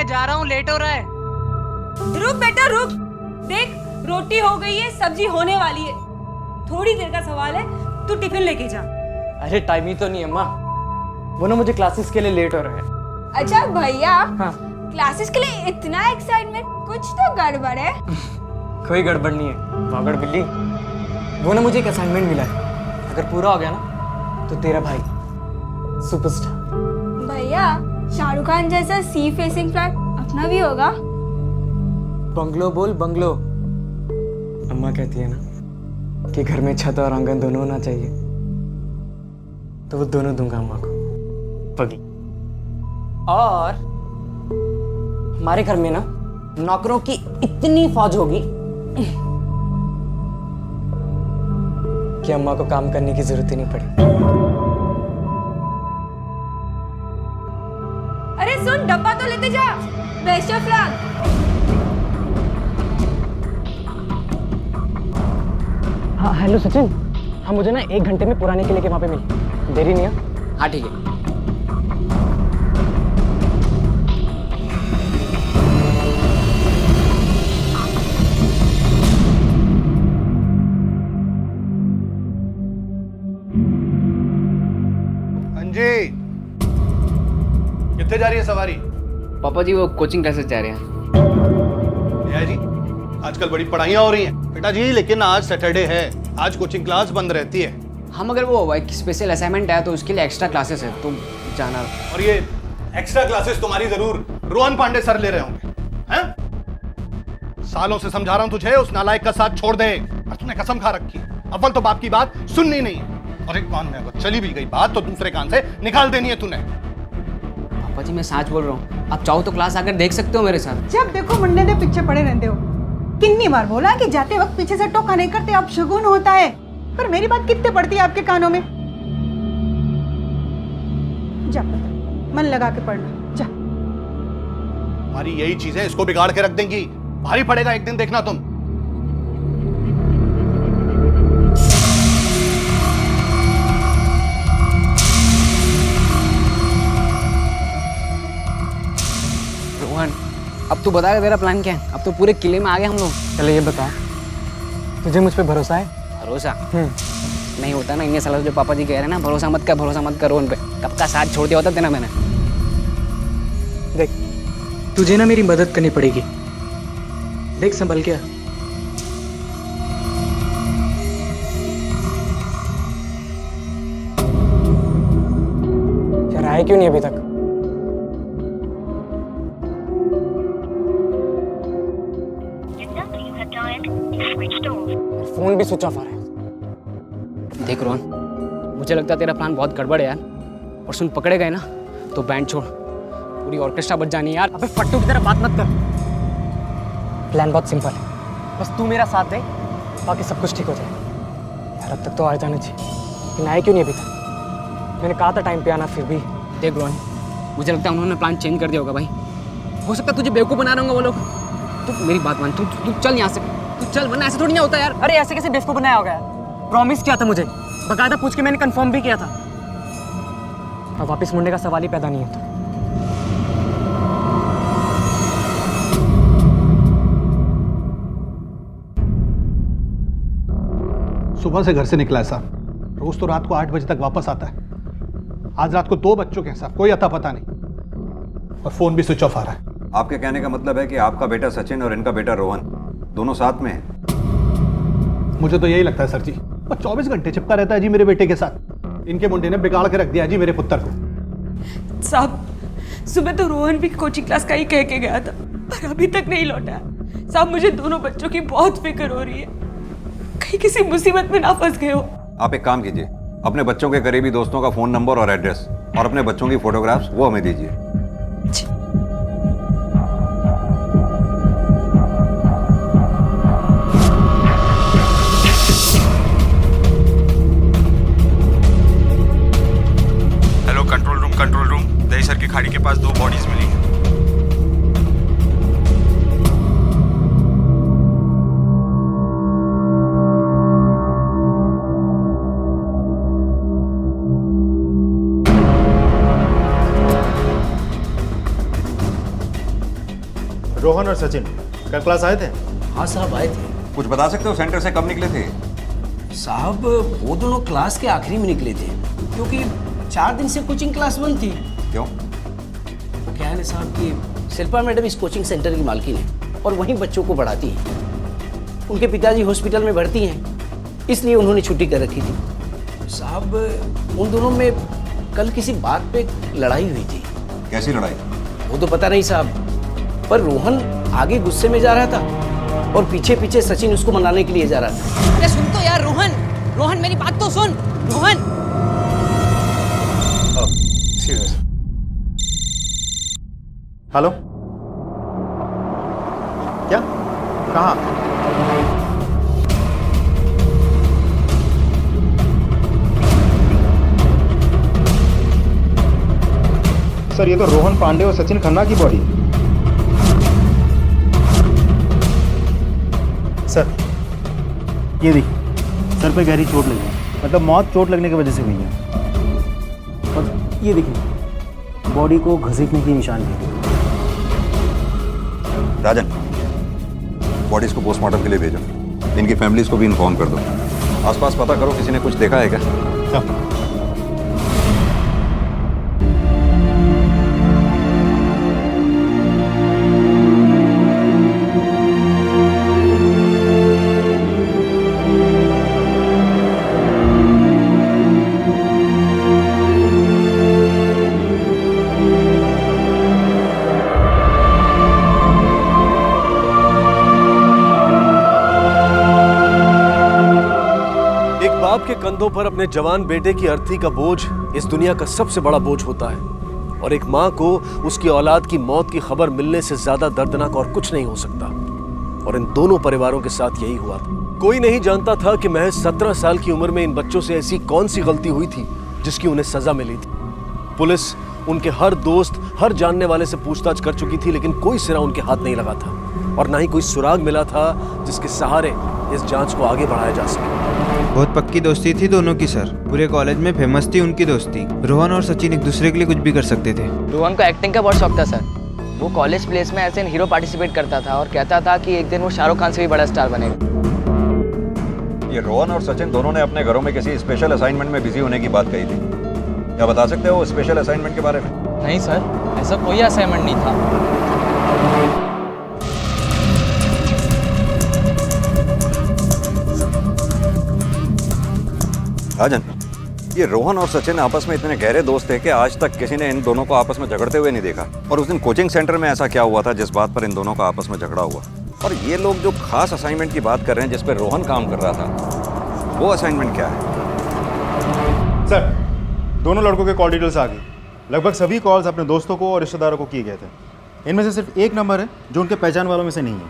मैं जा रहा हूँ, लेट हो रहा है। रुक बेटा रुक, देख रोटी हो गई है, सब्जी होने वाली है, थोड़ी देर का सवाल है, तू टिफिन लेके जा। अरे टाइम ही तो नहीं अम्मा, वो ना मुझे क्लासेस के लिए लेट हो रहा है। अच्छा भैया, हाँ क्लासेस के लिए इतना एक्साइटमेंट, कुछ तो गड़बड़ है। कोई गड़बड़ नहीं है पागल बिल्ली। वो ना मुझे एक असाइनमेंट मिला है, अगर पूरा हो गया ना तो तेरा भाई सुपरस्टार। भैया शाहरुख खान जैसा सी फेसिंग फ्लैट अपना भी होगा। बंगलो बोल बंगलो। अम्मा कहती है ना कि घर में छत और आंगन दोनों होना चाहिए, तो वो दोनों दूंगा अम्मा को पगली। और हमारे घर में ना नौकरों की इतनी फौज होगी कि अम्मा को काम करने की जरूरत ही नहीं पड़ेगी। अरे सुन, डब्बा तो लेते जा। Best of luck. हाँ हेलो सचिन, हाँ मुझे ना 1 घंटे में पुराने किले के वहाँ पे मिली, देरी नहीं है? हाँ ठीक है। अंजी, कितने जा रही है सवारी? पापा जी वो कोचिंग क्लासेस जा रहे हैं। भैया जी, आजकल बड़ी पढ़ाइयाँ हो रही हैं। बेटा जी लेकिन आज सैटरडे है, आज कोचिंग क्लास बंद रहती है। हम अगर वो एक स्पेशल असाइनमेंट है तो उसके लिए एक्स्ट्रा क्लासेस है, तो जाना। और ये एक्स्ट्रा क्लासेस तुम्हारी जरूर रोहन पांडे सर ले रहे होंगे, हैं? सालों से समझा रहा हूं तुझे, उस नालायक का साथ छोड़ दे। और तूने कसम खा रखी, अव्वल तो बाप की बात सुननी नहीं है, और एक कान में अगर चली भी गई बात तो दूसरे कान से निकाल देनी है तूने। पापा जी मैं सच बोल रहा हूँ, आप चाहो तो क्लास आकर देख सकते हो मेरे साथ। जब देखो मुंडे दे पीछे पड़े रहते हो। कितनी बार बोला कि जाते वक्त पीछे से टोका नहीं करते, अब शगुन होता है, पर मेरी बात कितने पड़ती है आपके कानों में? जा मन लगा के पढ़ना, जा। हमारी यही चीजें इसको बिगाड़ के रख देंगी, भारी पड़ेगा एक दिन, देखना तुम। रोहन अब तू बताएगा तेरा प्लान क्या है? अब तो पूरे किले में आ गए हम लोग। चले ये बता, तुझे मुझ पे भरोसा है? भरोसा नहीं होता ना, इतने सालों से जो पापा जी कह रहे हैं ना, भरोसा मत कर रोहन पे। कब का साथ छोड़ दिया होता तेना मैंने। देख तुझे ना मेरी मदद करनी पड़ेगी, देख संभल के। यार आए क्यों नहीं अभी तक? फोन भी स्विच ऑफ आ रहा है। देख रोहन, मुझे लगता है तेरा प्लान बहुत गड़बड़ है यार, और सुन पकड़े गए ना तो बैंड छोड़, पूरी ऑर्केस्ट्रा बज जानी है यार। अबे फट्टू की तरह बात मत कर। प्लान बहुत सिंपल है, बस तू मेरा साथ दे, बाकी सब कुछ ठीक हो जाए। यार अब तक तो आ जाना चाहिए, लेकिन आए क्यों नहीं अभी तक? मैंने कहा था टाइम पे आना, फिर भी। देख रोहन, मुझे लगता है उन्होंने प्लान चेंज कर दिया होगा भाई। हो सकता है तुझे बेवकूफ़ बना रहे होंगे वो लोग। तू मेरी बात मान, तू चल यहाँ से, तू चल, वरना ऐसे थोड़ी ना होता यार। अरे ऐसे कैसे बेवकूफ बनाया होगा यार? प्रॉमिस किया था मुझे, बकायदा पूछ के मैंने कंफर्म भी किया था। अब वापस मुड़ने का सवाल ही पैदा नहीं होता। सुबह से घर से निकला है साहब, रोज तो रात को 8 बजे तक वापस आता है। आज रात को 2 बज चुके हैं साहब, कोई अता पता नहीं, और फोन भी स्विच ऑफ आ रहा है। आपके कहने का मतलब है कि आपका बेटा सचिन और इनका बेटा रोहन दोनों साथ में हैं? मुझे तो यही लगता है सर जी, वो 24 घंटे चिपका रहता है जी मेरे बेटे के साथ। इनके मुंडे ने बिगाड़ के रख दिया जी मेरे पुत्र को। साहब सुबह तो रोहन भी कोचिंग क्लास का ही कह के गया था, पर अभी तक नहीं लौटा। साहब मुझे दोनों बच्चों की बहुत फिक्र हो रही है, कहीं किसी मुसीबत में ना फंस गए हो। आप एक काम कीजिए, अपने बच्चों के करीबी दोस्तों का फोन नंबर और एड्रेस और अपने बच्चों की फोटोग्राफ्स वो हमें दीजिए। कंट्रोल रूम, दहीसर की खाड़ी के पास 2 बॉडीज मिली हैं। रोहन और सचिन कल क्लास आए थे? हाँ साहब आए थे। कुछ बता सकते हो सेंटर से कब निकले थे? साहब वो दोनों क्लास के आखिरी में निकले थे, क्योंकि 4 दिन से कोचिंग क्लास बंद थी। क्यों? क्या है ना साहब कि शिल्पा मैडम इस कोचिंग सेंटर की मालकिन है और वहीं बच्चों को पढ़ाती हैं। उनके पिताजी हॉस्पिटल में भर्ती हैं, इसलिए उन्होंने छुट्टी कर रखी थी। साहब उन दोनों में कल किसी बात पे लड़ाई हुई थी। कैसी लड़ाई? वो तो पता नहीं साहब, पर रोहन आगे गुस्से में जा रहा था और पीछे पीछे सचिन उसको मनाने के लिए जा रहा था। अरे सुन तो यार रोहन, रोहन मेरी बात तो सुन। रोहन हेलो, क्या? कहाँ? सर ये तो रोहन पांडे और सचिन खन्ना की बॉडी है। सर ये देखिए, सर पे गहरी चोट लगी है, मतलब मौत चोट लगने की वजह से हुई है। और ये देखिए, बॉडी को घसीटने की निशान थे। राजन, बॉडीज को पोस्टमार्टम के लिए भेजो। इनकी फैमिलीज को भी इन्फॉर्म कर दो। आसपास पता करो किसी ने कुछ देखा है क्या। के कंधों पर अपने जवान बेटे की अर्थी का बोझ इस दुनिया का सबसे बड़ा बोझ होता है, और एक मां को उसकी औलाद की मौत की खबर मिलने से ज्यादा दर्दनाक और कुछ नहीं हो सकता। और इन दोनों परिवारों के साथ यही हुआ था। कोई नहीं जानता था कि महज 17 साल की उम्र में इन बच्चों से ऐसी कौन सी गलती हुई थी जिसकी उन्हें सजा मिली थी। पुलिस उनके हर दोस्त, हर जानने वाले से पूछताछ कर चुकी थी, लेकिन कोई सिरा उनके हाथ नहीं लगा था और ना ही कोई सुराग मिला था जिसके सहारे इस जांच को आगे बढ़ाया जा सके। बहुत पक्की दोस्ती थी दोनों की सर। पूरे कॉलेज में फेमस थी उनकी दोस्ती। रोहन और सचिन एक दूसरे के लिए कुछ भी कर सकते थे। रोहन को एक्टिंग का बहुत शौक था सर। वो कॉलेज प्लेस में ऐसे हीरो पार्टिसिपेट करता था और कहता था कि एक दिन वो शाहरुख खान से भी बड़ा स्टार बनेगा। ये रोहन और सचिन दोनों ने अपने घरों में किसी स्पेशल असाइनमेंट में बिजी होने की बात कही थी। क्या बता सकते हो स्पेशल असाइनमेंट के बारे में? नहीं सर, ऐसा कोई असाइनमेंट नहीं था। राजन, ये रोहन और सचिन आपस में इतने गहरे दोस्त थे कि आज तक किसी ने इन दोनों को आपस में झगड़ते हुए नहीं देखा। और उस दिन कोचिंग सेंटर में ऐसा क्या हुआ था जिस बात पर इन दोनों का आपस में झगड़ा हुआ? और ये लोग जो खास असाइनमेंट की बात कर रहे हैं जिस पर रोहन काम कर रहा था, वो असाइनमेंट क्या है? सर, दोनों लड़कों के कॉल डिटेल्स आ गई। लगभग सभी कॉल्स अपने दोस्तों को और रिश्तेदारों को किए गए थे। इनमें से सिर्फ एक नंबर है जो उनके पहचान वालों में से नहीं है।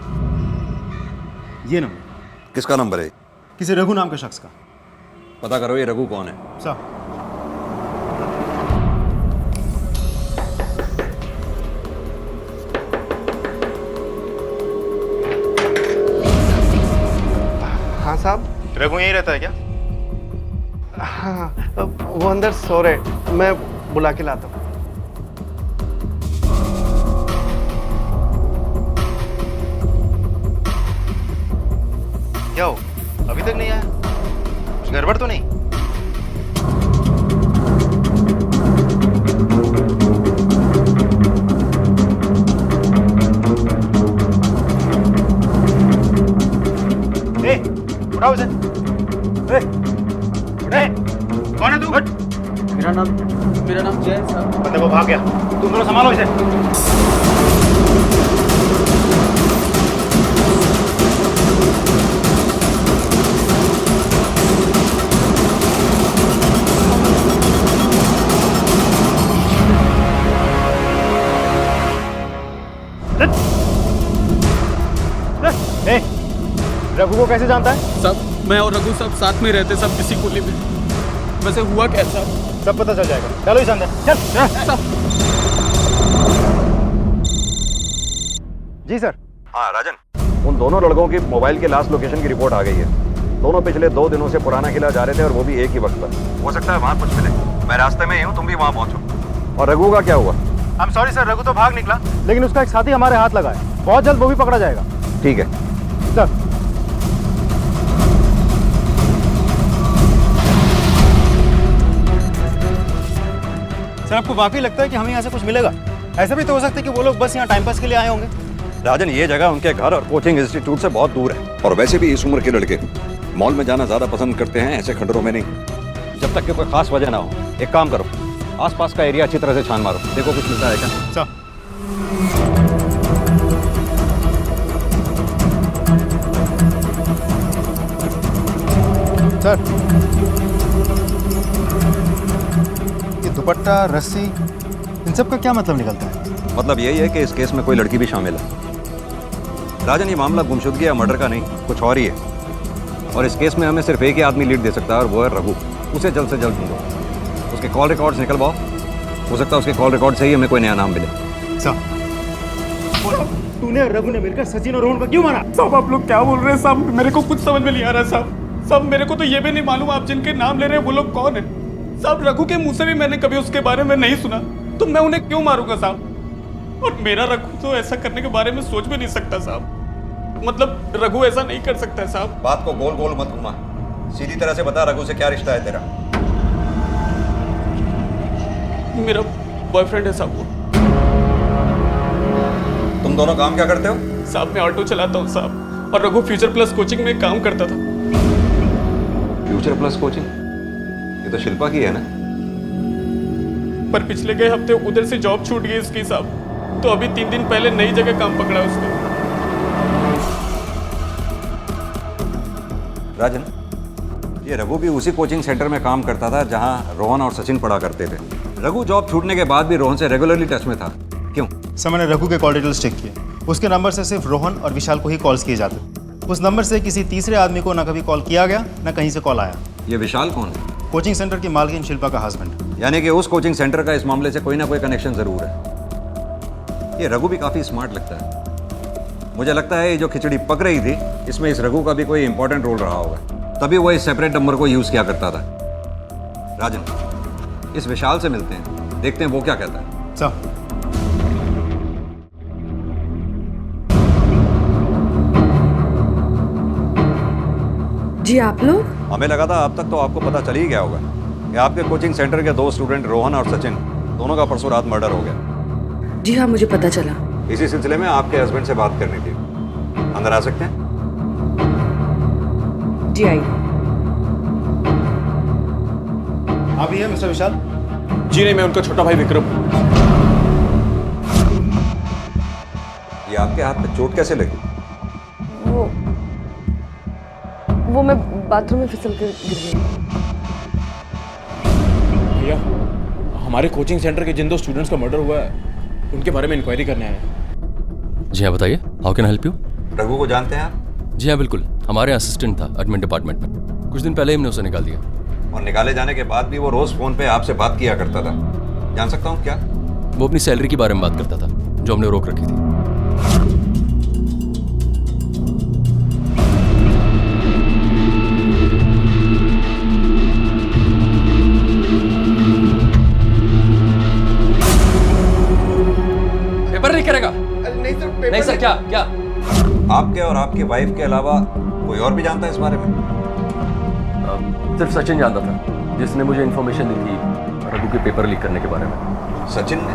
ये नंबर। किसका नंबर है? किसी रघु नाम के शख्स का। पता करो ये रघु कौन है। सर, हाँ साहब। रघु यहीं रहता है क्या? हाँ, वो अंदर सो रहे, मैं बुला के लाता हूँ। क्या हो, अभी तक नहीं आया? कुछ गड़बड़ तो नहीं? उठाओ इसे। कौन है तू? मेरा नाम जय साहब। बंदे वो भाग गया, तुम दोनों संभालो इसे। रघु को कैसे जानता है? सब मैं और रघु सब साथ में रहते, सब किसी कुली में। वैसे हुआ कैसा? सब पता चल जाएगा। चलो इस अंदर चल। जी सर। हाँ राजन, उन दोनों लड़कों की मोबाइल के लास्ट लोकेशन की रिपोर्ट आ गई है। दोनों पिछले 2 दिनों से पुराना किला जा रहे थे और वो भी एक ही वक्त पर। हो सकता है वहाँ कुछ मिले। मैं रास्ते में ही हूँ, तुम भी वहाँ पहुँचो। और रघु का क्या हुआ? I am sorry sir, Raghu तो भाग निकला, लेकिन उसका एक साथी हमारे हाथ लगा है। बहुत जल्द वो भी पकड़ा जाएगा। ठीक है। सर, सर आपको वाकई लगता है कि हमें यहाँ से कुछ मिलेगा? ऐसा भी तो हो सकता है कि वो लोग बस यहाँ टाइम पास के लिए आए होंगे। राजन, ये जगह उनके घर और कोचिंग इंस्टीट्यूट से बहुत दूर है, और वैसे भी इस उम्र के लड़के मॉल में जाना ज्यादा पसंद करते हैं, ऐसे खंडरों में नहीं। जब तक कि कोई खास वजह ना हो, एक काम करो, आसपास का एरिया अच्छी तरह से छान मारो, देखो कुछ मिलता है क्या। सर, सर, ये दुपट्टा, रस्सी, इन सब का क्या मतलब निकलता है? मतलब यही है कि इस केस में कोई लड़की भी शामिल है। राजन, ये मामला गुमशुदगी या मर्डर का नहीं, कुछ और ही है, और इस केस में हमें सिर्फ एक ही आदमी लीड दे सकता है, और वो है रघु। उसे जल्द से जल्द ढूंढो, उसके कॉल रिकॉर्ड्स निकलवाओ, हो सकता है उसके कॉल रिकॉर्ड से ही हमें कोई नया नाम मिले। साहब, तूने और रघु ने मिलकर सचिन और रोहन को क्यों मारा? साहब आप लोग क्या बोल रहे हैं साहब? मेरे को कुछ समझ में नहीं आ रहा साहब। साहब मेरे को तो ये भी नहीं मालूम आप जिनके नाम ले रहे हैं वो लोग कौन है। साहब रघु के मुंह से भी मैंने कभी उसके बारे में नहीं सुना, तो मैं उन्हें क्यों मारूंगा साहब? और मेरा रघु तो ऐसा करने के बारे में सोच भी नहीं सकता साहब। मतलब रघु ऐसा नहीं कर सकता साहब। बात को गोल गोल मत घुमा, सीधी तरह से बता, रघु से क्या रिश्ता है तेरा? मेरा बॉयफ्रेंड है साहब वो। तुम दोनों काम क्या करते हो? साहब मैं ऑटो चलाता हूँ साहब, और रघु फ्यूचर प्लस कोचिंग में काम करता था। Future plus coaching? ये तो शिल्पा की है ना? पर पिछले गए हफ्ते उधर से जॉब छूट गई उसकी साहब, तो अभी 3 दिन पहले नई जगह काम पकड़ा उसने। राजन, ये रघु भी उसी कोचिंग सेंटर में काम करता था जहां रोहन और सचिन पढ़ा करते थे। रघु जॉब छूटने के बाद भी रोहन से रेगुलरली टच में था, क्यों? सर, मैंने रघु के कॉल डिटेल्स चेक किए, उसके नंबर से सिर्फ रोहन और विशाल को ही कॉल्स किए जाते। उस नंबर से किसी तीसरे आदमी को ना कभी कॉल किया गया, ना कहीं से कॉल आया। ये विशाल कौन है? कोचिंग सेंटर की मालकिन शिल्पा का हस्बैंड। यानी कि उस कोचिंग सेंटर का इस मामले से कोई ना कोई कनेक्शन जरूर है। ये रघु भी काफी स्मार्ट लगता है। मुझे लगता है ये जो खिचड़ी पक रही थी, इसमें इस रघु का भी कोई इंपॉर्टेंट रोल रहा होगा, तभी वो इस सेपरेट नंबर को यूज किया करता था। राजन, इस विशाल से मिलते हैं, देखते हैं वो क्या कहता है। सर, जी आप लोग? हमें लगा था अब तक तो आपको पता चल ही गया होगा कि आपके कोचिंग सेंटर के 2 स्टूडेंट रोहन और सचिन दोनों का परसों रात मर्डर हो गया। जी हाँ, मुझे पता चला। इसी सिलसिले में आपके हस्बैंड से बात करनी थी। अंदर आ सकते हैं? जी आइए। आप ही हैं मिस्टर विशाल? जी नहीं, मैं उनका छोटा भाई विक्रम। ये आपके हाथ में चोट कैसे लगी? वो मैं बाथरूम में फिसल कर गिर गई। भैया, हमारे कोचिंग सेंटर के जिन 2 स्टूडेंट्स का मर्डर हुआ है, उनके बारे में इंक्वायरी करने आए हैं। जी हाँ, बताइए, how can help you? Raghu को जानते हैं आप? जी हाँ बिल्कुल, हमारे असिस्टेंट था एडमिन डिपार्टमेंट में। कुछ दिन पहले ही हमने उसे निकाल दिया। और निकाले जाने के बाद भी वो रोज फोन पे आपसे बात किया करता था, जान सकता हूँ क्या? वो अपनी सैलरी के बारे में बात करता था, जो हमने रोक रखी थी। पेपर नहीं करेगा? नहीं सर, पेपर नहीं सर, क्या क्या? आपके और आपकी वाइफ के अलावा कोई और भी जानता है इस बारे में? सिर्फ सचिन जानता था, जिसने मुझे इन्फॉर्मेशन दी थी रघु के पेपर लीक करने के बारे में। सचिन ने?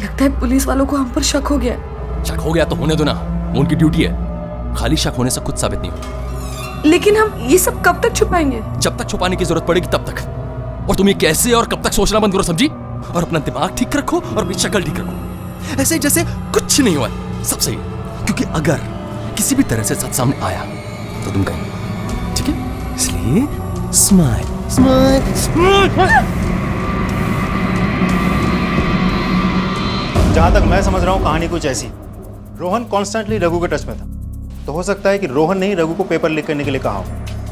लगता है पुलिस वालों को हम पर शक हो गया। शक हो गया तो होने दो ना, वो उनकी ड्यूटी है। खाली शक होने से कुछ साबित नहीं होता। लेकिन हम ये सब कब तक छुपाएंगे? जब तक छुपाने की जरूरत पड़ेगी तब तक। और तुम ये कैसे और कब तक सोचना बंद करो, समझी? और अपना दिमाग ठीक रखो और अपनी शक्ल ठीक रखो, ऐसे जैसे कुछ नहीं हुआ, सब सही है। क्योंकि अगर किसी भी तरह से सच सामने आया तो तुम कहेंगे, ठीक है? इसलिए स्माइल स्माइल स्माइल। जहां तक मैं समझ रहा हूं कहानी कुछ ऐसी, रोहन कॉन्स्टेंटली रघु के टच में था, तो हो सकता है कि रोहन ने ही रघु को पेपर लीक करने के लिए कहा हो।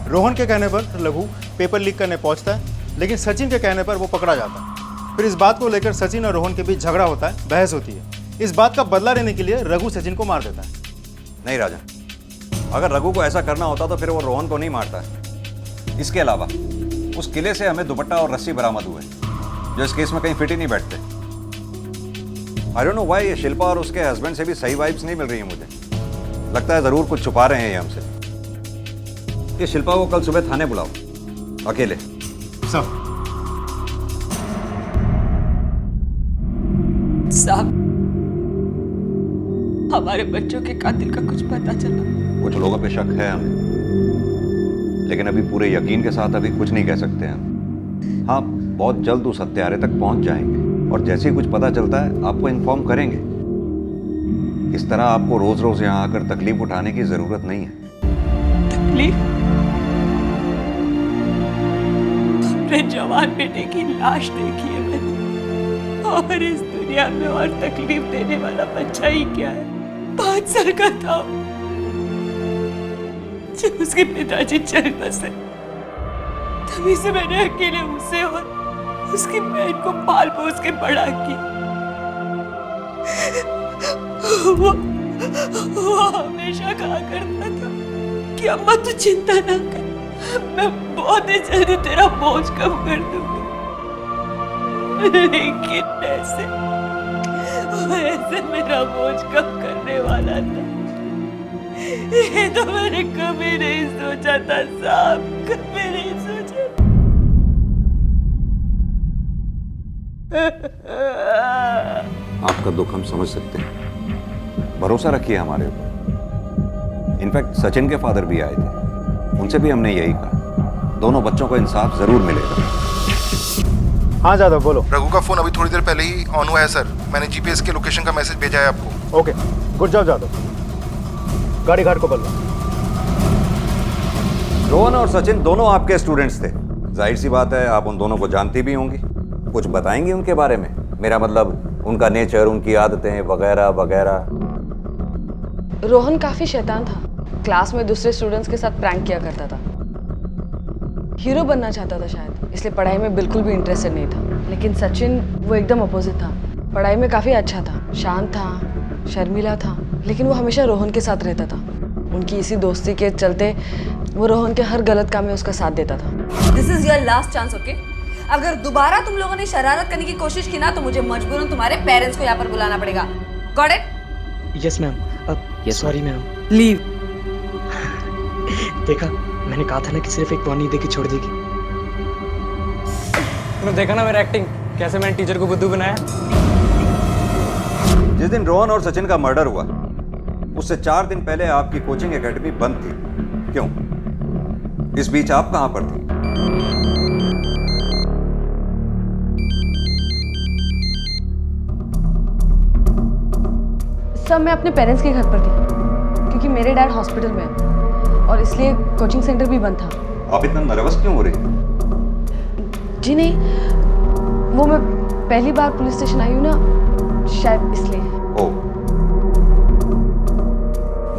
रोहन के कहने पर रघु पेपर लीक करने पहुंचता है, लेकिन सचिन के कहने पर वो पकड़ा जाता है। फिर इस बात को लेकर सचिन और रोहन के बीच झगड़ा होता है, बहस होती है। इस बात का बदला लेने के लिए रघु सचिन को मार देता है। नहीं राजन, अगर रघु को ऐसा करना होता तो फिर वो रोहन को नहीं मारता। इसके अलावा उस किले से हमें दुपट्टा और रस्सी बरामद हुए, जो इस केस में कहीं फिट ही नहीं बैठते। आई डोंट नो व्हाई ये शिल्पा और उसके हस्बैंड से भी सही वाइब्स नहीं मिल रही है मुझे। लगता है जरूर कुछ छुपा रहे हैं ये हमसे। ये शिल्पा को कल सुबह थाने बुलाओ, अकेले। साहब, हमारे बच्चों के कातिल का कुछ पता चला? कुछ लोगों पे शक है हमें, लेकिन अभी पूरे यकीन के साथ अभी कुछ नहीं कह सकते हैं। हाँ, बहुत जल्द उस हत्यारे तक पहुंच जाएंगे और जैसे ही कुछ पता चलता है आपको इन्फॉर्म करेंगे। इस तरह आपको रोज रोज यहाँ आकर तकलीफ उठाने की जरूरत नहीं है। तकलीफ? अपने जवान बेटे की लाश देखी है मैंने, और इस दुनिया में और तकलीफ देने वाला बच्चा ही क्या है। 5 साल का था जब उसके पिताजी चल बसे, तभी से मैंने अकेले उसे और उसकी बहन को पाल पोस के बड़ा किया। वो हमेशा कहा करता था कि अम्मा तू चिंता ना कर, मैं बहुत ही जल्दी तेरा बोझ कम कर दूंगी। लेकिन ऐसे मेरा बोझ कम करने वाला था, ये तो मैंने कभी नहीं सोचा था साहब, कभी नहीं सोचा। आपका दुख हम समझ सकते हैं, भरोसा रखिए हमारे ऊपर। इनफैक्ट सचिन के फादर भी आए थे, उनसे भी हमने यही कहा, दोनों बच्चों को इंसाफ जरूर मिलेगा। हाँ जादव बोलो। रघु का फोन अभी थोड़ी देर पहले ही ऑन हुआ है सर, मैंने जीपीएस के लोकेशन का मैसेज भेजा है आपको। Okay, good job Jadhav. गाड़ी घाट को बदलो। रोहन और सचिन दोनों आपके स्टूडेंट्स थे, जाहिर सी बात है आप उन दोनों को जानती भी होंगी। कुछ बताएंगी उनके बारे में? मेरा मतलब उनका नेचर, उनकी आदतें वगैरह वगैरह। रोहन काफी शैतान था, क्लास में दूसरे स्टूडेंट्स के साथ प्रैंक किया करता था, हीरो बनना चाहता था शायद, इसलिए पढ़ाई में बिल्कुल भी इंटरेस्टेड नहीं था। लेकिन सचिन वो एकदम अपोजिट था, पढ़ाई में काफी अच्छा था, शांत था, शर्मीला था, लेकिन वो हमेशा रोहन के साथ रहता था। उनकी इसी दोस्ती के चलते वो रोहन के हर गलत काम में उसका साथ देता था। This is your last chance, okay? अगर दोबारा तुम लोगों ने शरारत करने की कोशिश की ना तो मुझे मजबूरन तुम्हारे पेरेंट्स को यहाँ पर बुलाना पड़ेगा। Got it? Yes ma'am. Sorry ma'am. Leave. देखा, मैंने कहा था ना कि सिर्फ एक वार्निंग देके छोड़ देगी। तुमने देखा ना मेरा एक्टिंग, कैसे मैंने टीचर को बुद्धू बनाया। जिस दिन रोहन और सचिन का मर्डर हुआ उससे 4 दिन पहले आपकी कोचिंग एकेडमी बंद थी, क्यों? इस बीच आप कहां पर थी? सब मैं अपने पेरेंट्स के घर पर थी, क्योंकि मेरे डैड हॉस्पिटल में है और इसलिए कोचिंग सेंटर भी बंद था। आप इतना नर्वस क्यों हो रही हैं? जी नहीं, वो मैं पहली बार पुलिस स्टेशन आई हूँ ना, शायद इसलिए। ओह,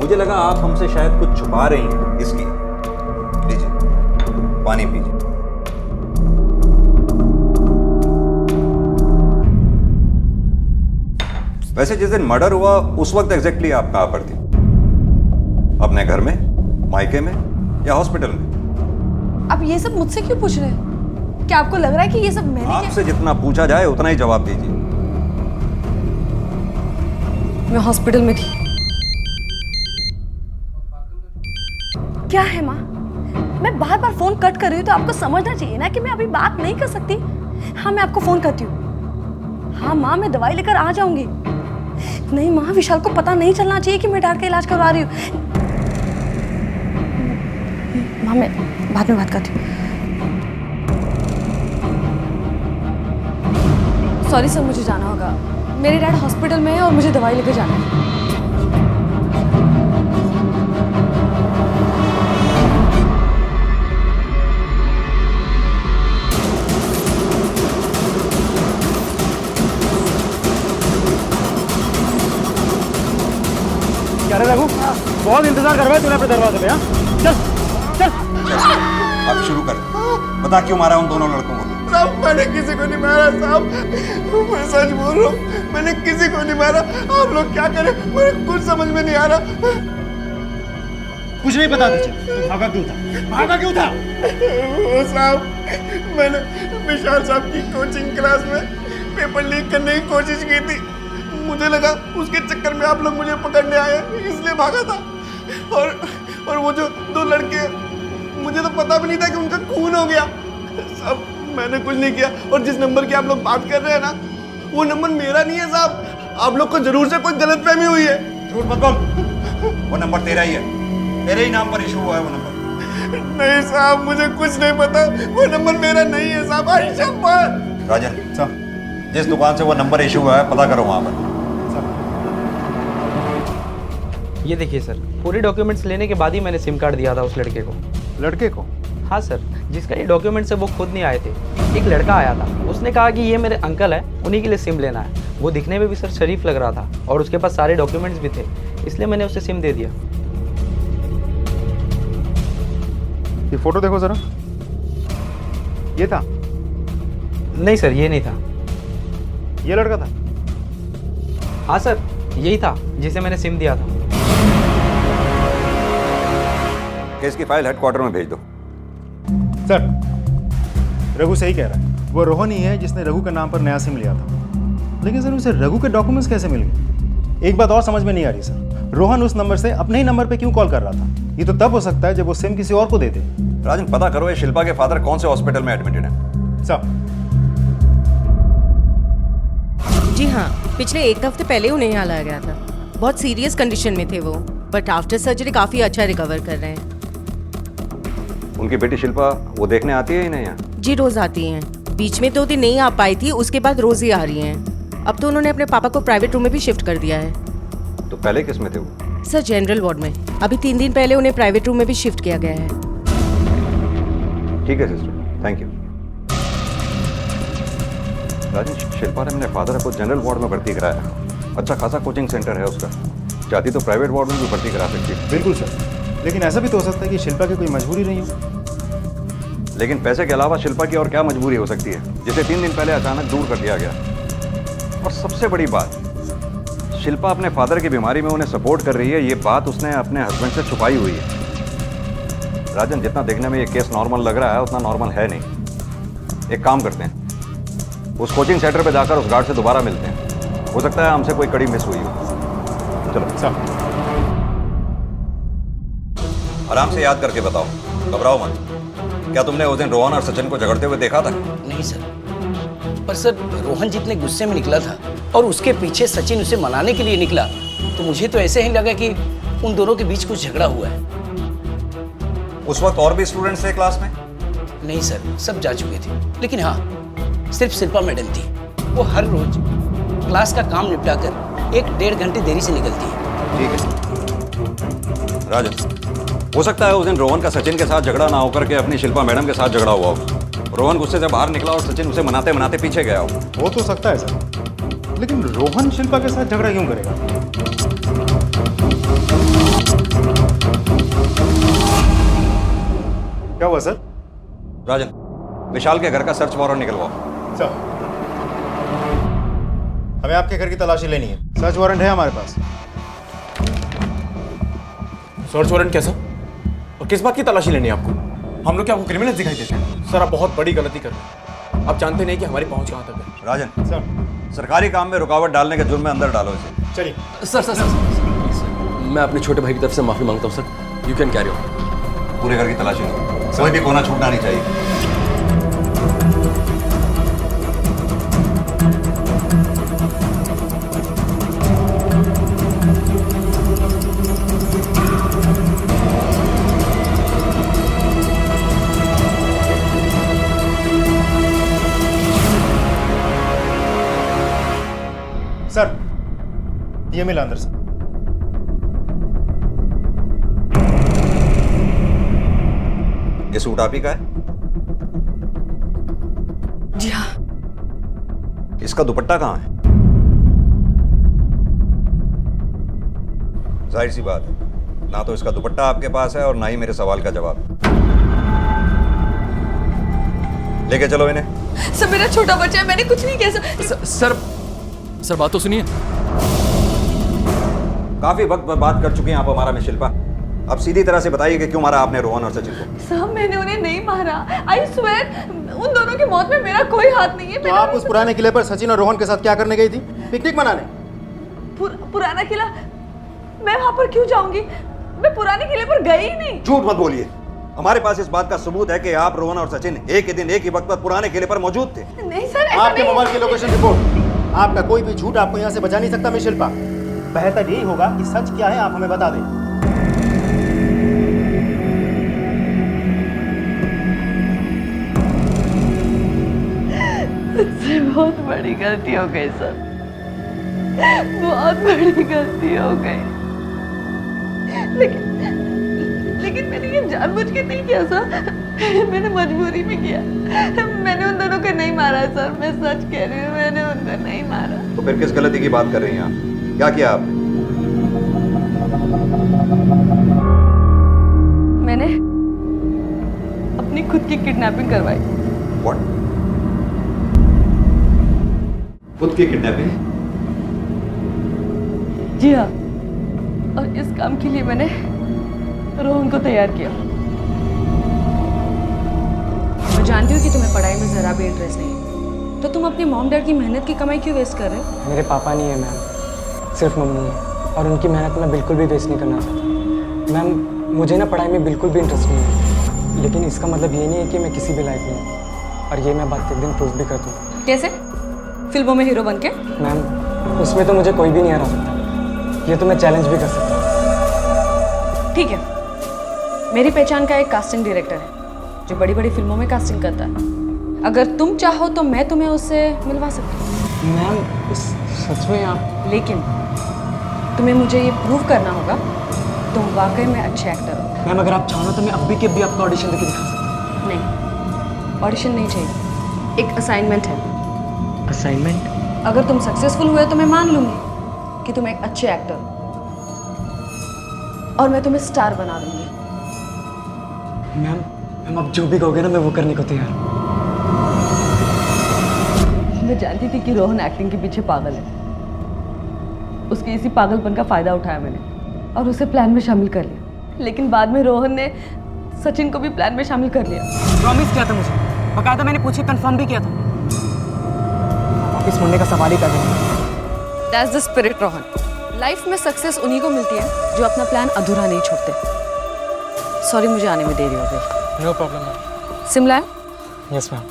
मुझे लगा आप हमसे शायद कुछ छुपा रही हैं, इसलिए। लीजिए, पानी पीजिए। वैसे जिस दिन मर्डर हुआ उस वक्त एग्जैक्टली आप कहां पर थी? अपने घर में, मायके में या हॉस्पिटल में? आप ये सब मुझसे क्यों पूछ रहे हैं? क्या आपको लग रहा है कि ये सब मैंने आपसे जितना पूछा जाए उतना ही जवाब दीजिए। मैं हॉस्पिटल में थी। क्या है माँ? मैं बार बार फोन कट कर रही हूँ तो आपको समझना चाहिए ना कि मैं अभी बात नहीं कर सकती। हाँ, मैं आपको फोन करती हूँ। हाँ माँ, मैं दवाई लेकर आ जाऊंगी। नहीं माँ, विशाल को पता नहीं चलना चाहिए कि मैं डॉक्टर का इलाज करवा रही हूँ। माँ, मैं बाद में बात करती हूँ। सॉरी सर, मुझे जाना होगा। मेरे डैड हॉस्पिटल में है और मुझे दवाई लेकर जाना है। क्या रे रघु, बहुत इंतजार करवाया तूने अपने दरवाजे पे। हाँ, चल चल। अब शुरू कर, बता क्यों मारा उन दोनों लड़कों को? साहब, मैंने किसी को नहीं मारा साहब, मैं सच बोल रहा हूँ, मैंने किसी को नहीं मारा। आप लोग क्या करें, मुझे कुछ समझ में नहीं आ रहा। कुछ नहीं पता तुझे, तू भागा क्यों था? भागा क्यों था? वो साहब, मैंने विशाल साहब की कोचिंग क्लास में पेपर लीक करने की कोशिश की थी। मुझे लगा उसके चक्कर में आप लोग मुझे पकड़ने आए इसलिए भागा था। और वो जो 2 लड़के, मुझे तो पता भी नहीं था कि उनका खून हो गया। साहब मैंने कुछ नहीं किया, और जिस नंबर की आप लोग बात कर रहे हैं ना, वो नंबर मेरा नहीं है साहब। आप लोग को जरूर से कोई गलतफहमी हुई है। झूठ मत बोल, वो नंबर तेरा ही है, तेरे ही नाम पर इशू हुआ है वो नंबर। नहीं साहब मुझे कुछ नहीं पता, वो नंबर मेरा नहीं है साहब। आयशा पर राजन साहब, जिस दुकान से वो नंबर इशू हुआ है पता करो वहाँ पर। ये देखिए सर, पूरे डॉक्यूमेंट्स लेने के बाद ही मैंने सिम कार्ड दिया था उस लड़के को। लड़के को? हाँ सर, जिसका ये डॉक्यूमेंट्स है वो खुद नहीं आए थे, एक लड़का आया था। उसने कहा कि ये मेरे अंकल है, उन्हीं के लिए सिम लेना है। वो दिखने में भी सर शरीफ लग रहा था और उसके पास सारे डॉक्यूमेंट्स भी थे, इसलिए मैंने उसे सिम दे दिया। ये फोटो देखो जरा, ये था? नहीं सर, ये नहीं था। ये लड़का था? हाँ सर, यही था जिसे मैंने सिम दिया था। केस की फाइल हेडक्वार्टर में भेज दो। सर, रघु सही कह रहा है, वो रोहन ही है जिसने रघु के नाम पर नया सिम लिया था। लेकिन सर उसे रघु के डॉक्यूमेंट्स कैसे मिल गए? एक बात और समझ में नहीं आ रही सर, रोहन उस नंबर से अपने ही नंबर पे क्यों कॉल कर रहा था? ये तो तब हो सकता है जब वो सिम किसी और को दे दे। राजन पता करो ये शिल्पा के फादर कौन से हॉस्पिटल में एडमिटेड है। साहब जी हाँ, पिछले 1 हफ्ते पहले उन्हें यहाँ लाया गया था। बहुत सीरियस कंडीशन में थे वो, बट आफ्टर सर्जरी काफ़ी अच्छा रिकवर कर रहे हैं। उनकी बेटी शिल्पा वो देखने आती है ही नहीं यहाँ? जी रोज आती हैं, बीच में 2 दिन नहीं आ पाई थी, उसके बाद रोज ही आ रही हैं। अब तो उन्होंने अपने पापा को प्राइवेट रूम में भी शिफ्ट कर दिया है। तो पहले किस में थे वो? सर जनरल वार्ड में। अभी 3 दिन पहले उन्हें प्राइवेट रूम में भी शिफ्ट किया गया है। ठीक है सिस्टर, थैंक यू। राजन शिल्पा ने अपने फादर को जनरल वार्ड में भर्ती कराया, अच्छा खासा कोचिंग सेंटर है उसका, चाहती तो प्राइवेट वार्ड में भी भर्ती करा सकती है। बिल्कुल सर, लेकिन ऐसा भी तो हो सकता है कि शिल्पा की कोई मजबूरी नहीं हो। लेकिन पैसे के अलावा शिल्पा की और क्या मजबूरी हो सकती है जिसे 3 दिन पहले अचानक दूर कर दिया गया? और सबसे बड़ी बात, शिल्पा अपने फादर की बीमारी में उन्हें सपोर्ट कर रही है, ये बात उसने अपने हस्बैंड से छुपाई हुई है। राजन जितना देखने में ये केस नॉर्मल लग रहा है उतना नॉर्मल है नहीं। एक काम करते हैं, उस कोचिंग सेंटर पे जाकर उस गार्ड से दोबारा मिलते हैं, हो सकता है हमसे कोई कड़ी मिस हुई हो। चलो साहब आराम से याद करके बताओ, घबराओ मत। क्या तुमने उस दिन रोहन और सचिन को झगड़ते हुए देखा था? नहीं सर, पर सर रोहन जितने गुस्से में निकला था और उसके पीछे सचिन उसे मनाने के लिए निकला, तो मुझे तो ऐसे ही लगा कि उन दोनों के बीच कुछ झगड़ा हुआ है। उस वक्त और भी स्टूडेंट्स थे क्लास में? नहीं सर, सब जा चुके थे, लेकिन हाँ सिर्फ शिल्पा मैडम थी। वो हर रोज क्लास का काम निपटाकर 1-1.5 घंटे देरी से निकलती है। ठीक है राजन, हो सकता है उस दिन रोहन का सचिन के साथ झगड़ा ना होकर के अपनी शिल्पा मैडम के साथ झगड़ा हुआ हो। रोहन गुस्से से बाहर निकला और सचिन उसे मनाते मनाते पीछे गया हो। हो तो सकता है सर, लेकिन रोहन शिल्पा के साथ झगड़ा क्यों करेगा? क्या हुआ सर? राजन विशाल के घर का सर्च वारंट निकलवाओ। सर हमें आपके घर की तलाशी लेनी है, सर्च वारंट है हमारे पास। सर्च वारंट कैसा और किस बात की तलाशी लेनी है आपको? हम लोग क्या आपको क्रिमिनल दिखाई देते हैं? सर आप बहुत बड़ी गलती कर रहे हैं, आप जानते नहीं कि हमारी पहुंच कहां तक है। राजन सर सरकारी काम में रुकावट डालने के जुर्म में अंदर डालो इसे। चलिए सर सर सर, सर मैं अपने छोटे भाई की तरफ से माफी मांगता हूँ sir. You can carry on. पूरे घर की तलाशी लो, कोई भी कोना छूटना नहीं चाहिए। सर ये मिला अंदर से। ये सूट आप ही का है? जी हाँ। इसका दुपट्टा कहाँ है? जाहिर सी बात है, ना तो इसका दुपट्टा आपके पास है और ना ही मेरे सवाल का जवाब। लेके चलो इन्हें। सर मेरा छोटा बच्चा है, मैंने कुछ नहीं किया। सर बात तो सुनिए। काफी वक्त बात कर चुके हैं आप हमारा में शिल्पा, अब सीधी तरह से बताइए कि क्यों मारा आपने रोहन और सचिन को? साहब मैंने उन्हें नहीं मारा, आई स्वेयर उन दोनों की मौत में मेरा कोई हाथ नहीं है। तो आप उस पुराने किले पर सचिन और रोहन के साथ क्या करने गई थी? पिकनिक मनाने? पुराना किला, मैं वहां पर क्यों जाऊंगी? मैं पुराने किले पर गई ही नहीं। झूठ मत बोलिए, हमारे पास इस बात का सबूत है कि आप, रोहन और सचिन एक ही दिन एक ही वक्त पर पुराने किले पर मौजूद थे। नहीं सर, ऐसा आपके नहीं। मोबाइल की लोकेशन रिपोर्ट, आपका कोई भी झूठ आपको यहाँ से बचा नहीं सकता। मिस शिल्पा, बेहतर यही होगा कि सच क्या है आप हमें बता दें। मुझसे बहुत बड़ी गलती हो गई सर, बहुत बड़ी गलती हो गई। लेकिन मैंने ये जानबूझ के नहीं किया सर, मैंने मजबूरी में किया। मैंने उन दोनों को नहीं मारा सर, मैं सच कह रही हूँ, मैंने उनको नहीं मारा। तो फिर किस गलती की बात कर रही हैं आप? क्या किया आपने? मैंने अपनी खुद की किडनैपिंग करवाई। What? खुद की किडनैपिंग? जी हाँ, और इस काम के लिए मैंने रोहन को तैयार किया। मैं जानती हूँ कि तुम्हें पढ़ाई में ज़रा भी इंटरेस्ट नहीं है, तो तुम अपनी मॉम डैड की मेहनत की कमाई क्यों वेस्ट कर रहे हो? मेरे पापा नहीं है मैम, सिर्फ मम्मी है, और उनकी मेहनत मैं बिल्कुल भी वेस्ट नहीं करना चाहता। मैम, मुझे ना पढ़ाई में बिल्कुल भी इंटरेस्ट नहीं है, लेकिन इसका मतलब ये नहीं है कि मैं किसी भी लायक नहीं हूँ, और ये मैं बात एक दिन प्रूव भी कर दूँ। कैसे? फिल्मों में हीरो बन के? मैम, उसमें तो मुझे कोई भी नहीं हरा सकता, ये तो मैं चैलेंज भी कर सकता हूँ। ठीक है, मेरी पहचान का एक कास्टिंग डायरेक्टर है जो बड़ी बड़ी फिल्मों में कास्टिंग करता है। अगर तुम चाहो तो मैं तुम्हें उससे मिलवा सकती हूँ। मैम, सच में आप? लेकिन तुम्हें मुझे ये प्रूव करना होगा तुम वाकई में अच्छे एक्टर हो। मैम, अगर आप चाहो तो मैं अभी के अभी आपका ऑडिशन देके दिखा सकता हूँ। नहीं, ऑडिशन नहीं चाहिए, एक असाइनमेंट है। असाइनमेंट? अगर तुम सक्सेसफुल हुए तो मैं मान लूंगी कि तुम एक अच्छे एक्टर हो और मैं तुम्हें स्टार बना दूंगी। मैम, आप जो भी कहोगे ना, मैं वो करने को तैयार हूँ। मैं जानती थी कि रोहन एक्टिंग के पीछे पागल है, उसके इसी पागलपन का फायदा उठाया मैंने और उसे प्लान में शामिल कर लिया। लेकिन बाद में रोहन ने सचिन को भी प्लान में शामिल कर लिया। प्रॉमिस किया था मुझे, बकायदा मैंने पूछे कंफर्म भी किया था। वापिस मुड़ने का सवाल ही कर रहे हैं। That's the spirit, Rohan. Life में सक्सेस उन्हीं को मिलती है जो अपना प्लान अधूरा नहीं छोड़ते। सॉरी, मुझे आने में देरी हो गई। No problem ma'am. Simla? Yes ma'am.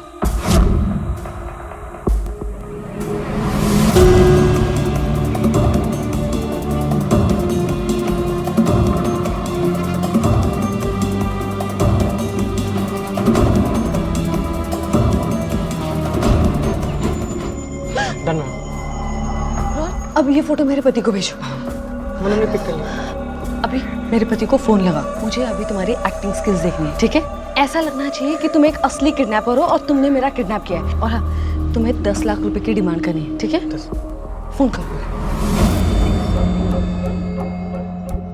Done ma'am. अब ये फोटो मेरे पति को भेजो। उन्होंने पिक कर लिया। अभी मेरे पति को फोन लगा, मुझे अभी तुम्हारी एक्टिंग स्किल्स देखनी है, ठीक है? ऐसा लगना चाहिए कि तुम एक असली किडनैपर हो और तुमने मेरा किडनैप किया है। और हाँ, तुम्हें 10 लाख रुपए की डिमांड करनी है, ठीक है? फोन करो।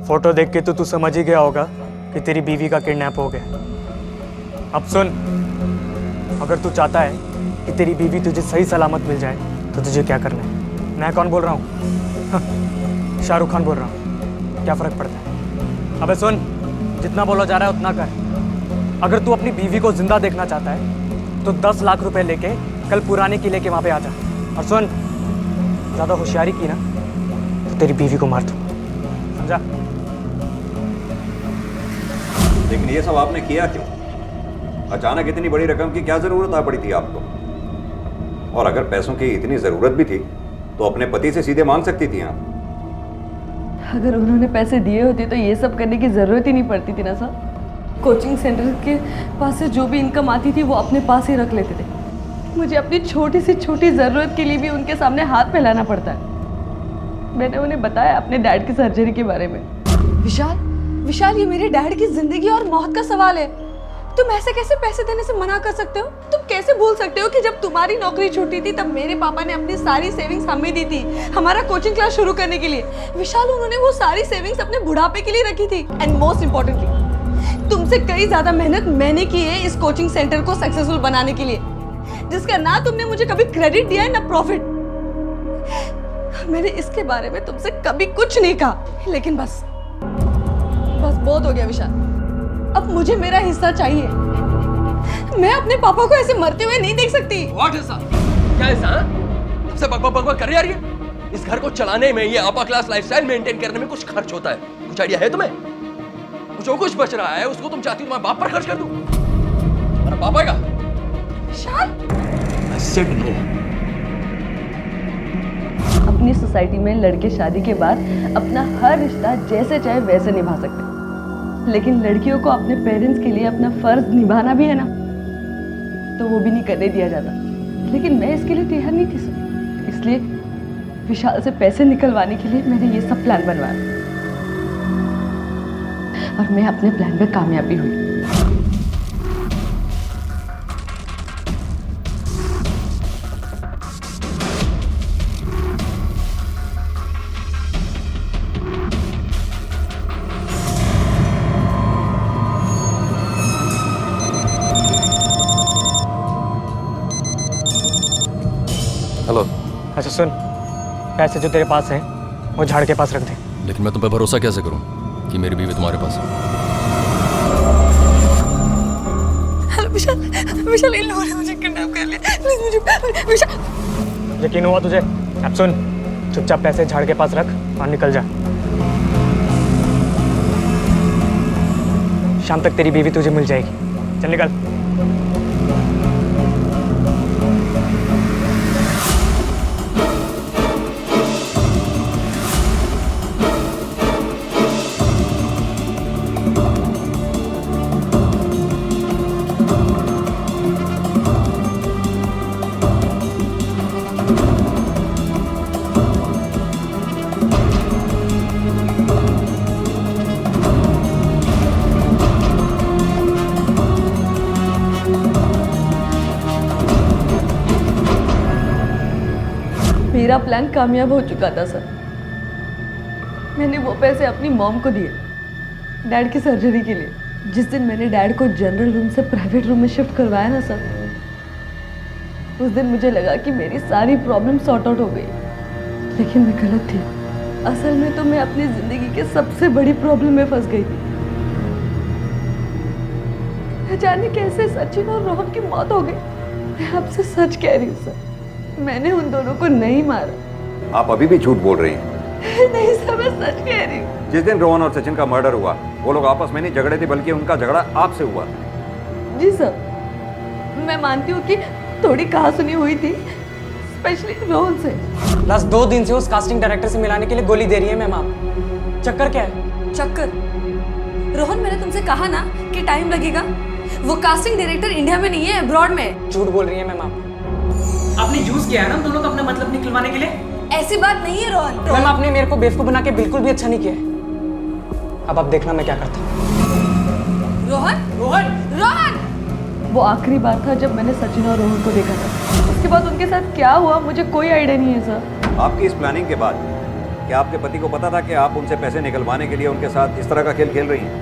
फोटो देख के तो तू समझ ही गया होगा कि तेरी बीवी का किडनैप हो गया। अब सुन, अगर तू चाहता है कि तेरी बीवी तुझे सही सलामत मिल जाए तो तुझे क्या करना है? मैं कौन बोल रहा हूँ? शाहरुख खान बोल रहा हूँ। क्या फर्क पड़ता है? अबे सुन, जितना बोला जा रहा है उतना कर। अगर तू अपनी बीवी को जिंदा देखना चाहता है तो 10 लाख रुपए लेके कल पुराने किले के वहां पे आ जा। और सुन, ज्यादा होशियारी की ना तो तेरी बीवी को मार दूं, समझा? लेकिन ये सब आपने किया क्यों? अचानक इतनी बड़ी रकम की क्या जरूरत आ पड़ी थी आपको? और अगर पैसों की इतनी जरूरत भी थी तो अपने पति से सीधे मांग सकती थी आप। अगर उन्होंने पैसे दिए होते तो ये सब करने की जरूरत ही नहीं पड़ती थी ना सर। कोचिंग सेंटर के पास से जो भी इनकम आती थी वो अपने पास ही रख लेते थे। मुझे अपनी छोटी से छोटी ज़रूरत के लिए भी उनके सामने हाथ फैलाना पड़ता है। मैंने उन्हें बताया अपने डैड की सर्जरी के बारे में। विशाल, ये मेरे डैड की जिंदगी और मौत का सवाल है। तुम ऐसे कैसे पैसे देने से मना कर सकते हो? तुम कैसे भूल सकते हो कि जब तुम्हारी नौकरी छूटी थी तब मेरे पापा ने अपनी सारी सेविंग्स हमें दी थी हमारा कोचिंग क्लास शुरू करने के लिए। विशाल, उन्होंने वो सारी सेविंग्स अपने बुढ़ापे के लिए रखी थी। एंड मोस्ट इम्पोर्टेंटली, तुमसे कई ज्यादा मेहनत मैंने की है इस कोचिंग सेंटर को सक्सेसफुल बनाने के लिए, जिसका ना तुमने मुझे कभी क्रेडिट दिया है ना प्रॉफिट। मैंने इसके बारे में तुमसे कभी कुछ नहीं कहा, लेकिन बस बहुत हो गया विशाल। अब मुझे मेरा हिस्सा चाहिए। मैं अपने पापा को ऐसे मरते हुए नहीं देख सकती। व्हाट हिस्सा? क्या हिस्सा? सबसे बकबक कर रही है? इस घर को चलाने में, ये अपर क्लास लाइफस्टाइल मेंटेन करने में कुछ खर्च होता है। कुछ आइडिया है तुम्हें? जो कुछ बच रहा है उसको तुम चाहती हो तुम्हारे बाप पर खर्च कर दूं? तुम्हारा बाप आएगा? I said no. अपनी सोसाइटी में लड़के शादी के बाद अपना हर रिश्ता जैसे चाहे वैसे निभा सकते हैं, लेकिन लड़कियों को अपने पेरेंट्स के लिए अपना फर्ज निभाना भी है ना, तो वो भी नहीं करने दिया जाता। लेकिन मैं इसके लिए तैयार नहीं थी सर, इसलिए विशाल से पैसे निकलवाने के लिए मैंने ये सब प्लान बनवाया और मैं अपने प्लान में कामयाबी हुई। हेलो। अच्छा सुन, पैसे जो तेरे पास हैं वो झाड़ के पास रख दे। लेकिन मैं तुम पे भरोसा कैसे करूं कि मेरी बीवी तुम्हारे पास है? हेलो विशाल, विशाल इन लोगों ने मुझे किडनैप कर लिया, प्लीज मुझे विशाल। यकीन हुआ तुझे? अब सुन, चुपचाप पैसे झाड़ के पास रख और निकल जा। शाम तक तेरी बीवी तुझे मिल जाएगी। चल निकल। मेरा प्लान कामयाब हो चुका था सर। मैंने वो पैसे अपनी मॉम को दिए डैड की सर्जरी के लिए। जिस दिन मैंने डैड को जनरल रूम से प्राइवेट रूम में शिफ्ट करवाया ना सर, उस दिन मुझे लगा कि मेरी सारी प्रॉब्लम सॉर्ट आउट हो गई, लेकिन मैं गलत थी। असल में तो मैं अपनी जिंदगी के सबसे बड़ी प्रॉब्लम में फंस गई थी। न जाने कैसे सचिन और रोहन की मौत हो गई। मैं आपसे सच कह रही हूँ सर, मैंने उन दोनों को नहीं मारा। आप अभी भी झूठ बोल रही हैं। नहीं सर, मैं सच कह रही हूँ। जिस दिन रोहन और सचिन का मर्डर हुआ, वो लोग आपस में नहीं झगड़े थे, बल्कि उनका झगड़ा आपसे हुआ। जी सर, मैं मानती हूँ कि थोड़ी कहासुनी हुई थी, स्पेशली रोहन से। लास्ट 2 दिन से उस कास्टिंग डायरेक्टर से मिलाने के लिए गोली दे रही है मैम आप। चक्कर क्या है? चक्कर? रोहन, मैंने तुमसे कहा ना कि टाइम लगेगा। वो कास्टिंग डायरेक्टर इंडिया में नहीं है, अब्रॉड में। झूठ बोल रही है मैम आप। आपने यूज किया है ना दोनों को अपना मतलब निकलवाने के लिए। ऐसी बात नहीं है रोहन। मैम आपने मेरे को बेवकूफ बना के बिल्कुल भी अच्छा नहीं किया। अब आप देखना मैं क्या करता हूँ। रोहन, रोहन, रोहन! वो आखिरी बार था जब मैंने सचिन और रोहन को देखा था। उसके बाद उनके साथ क्या हुआ मुझे कोई आइडिया नहीं है सर। आपकी इस प्लानिंग के बाद क्या आपके पति को पता था कि आप उनसे पैसे निकलवाने के लिए उनके साथ इस तरह का खेल खेल रही हैं?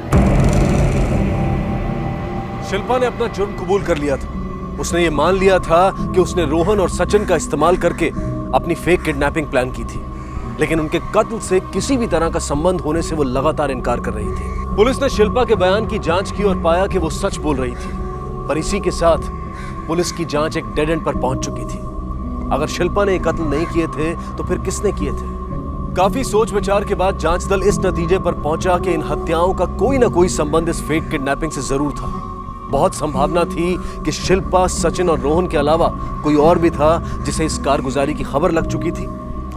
शिल्पा ने अपना जुर्म कबूल कर लिया था। उसने ये मान लिया था कि उसने रोहन और सचिन का इस्तेमाल करके अपनी फेक किडनैपिंग प्लान की थी, लेकिन उनके कत्ल से किसी भी तरह का संबंध होने से वो लगातार इनकार कर रही थी। पुलिस ने शिल्पा के बयान की जांच की और पाया कि वो सच बोल रही थी, पर इसी के साथ पुलिस की जांच एक डेड एंड पर पहुंच चुकी थी। अगर शिल्पा ने ये कत्ल नहीं किए थे तो फिर किसने किए थे? काफी सोच विचार के बाद जांच दल इस नतीजे पर पहुंचा कि इन हत्याओं का कोई ना कोई संबंध इस फेक किडनैपिंग से जरूर था। बहुत संभावना थी कि शिल्पा, सचिन और रोहन के अलावा कोई और भी था जिसे इस कारगुजारी की खबर लग चुकी थी,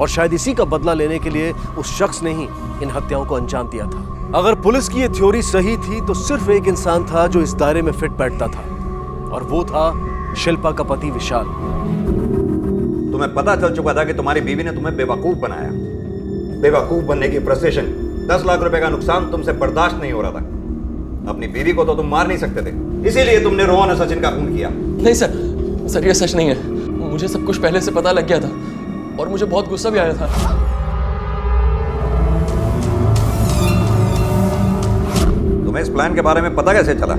और शायद इसी का बदला लेने के लिए उस शख्स ने ही इन हत्याओं को अंजाम दिया था। अगर पुलिस की ये थ्योरी सही थी तो सिर्फ एक इंसान था जो इस दायरे में फिट बैठता था, और वो था शिल्पा का पति विशाल। तुम्हें पता चल चुका था कि तुम्हारी बीवी ने तुम्हें बेवकूफ बनाया। बेवकूफ बनने की फ्रस्ट्रेशन, 10 लाख रुपए का नुकसान तुमसे बर्दाश्त नहीं हो रहा था। अपनी बीवी को तो तुम मार नहीं सकते थे, इसीलिए तुमने रोहन और सचिन का खून किया। नहीं सर, ये सच नहीं है। मुझे सब कुछ पहले से पता लग गया था और मुझे बहुत गुस्सा भी आया था। तुम्हें इस प्लान के बारे में पता कैसे चला?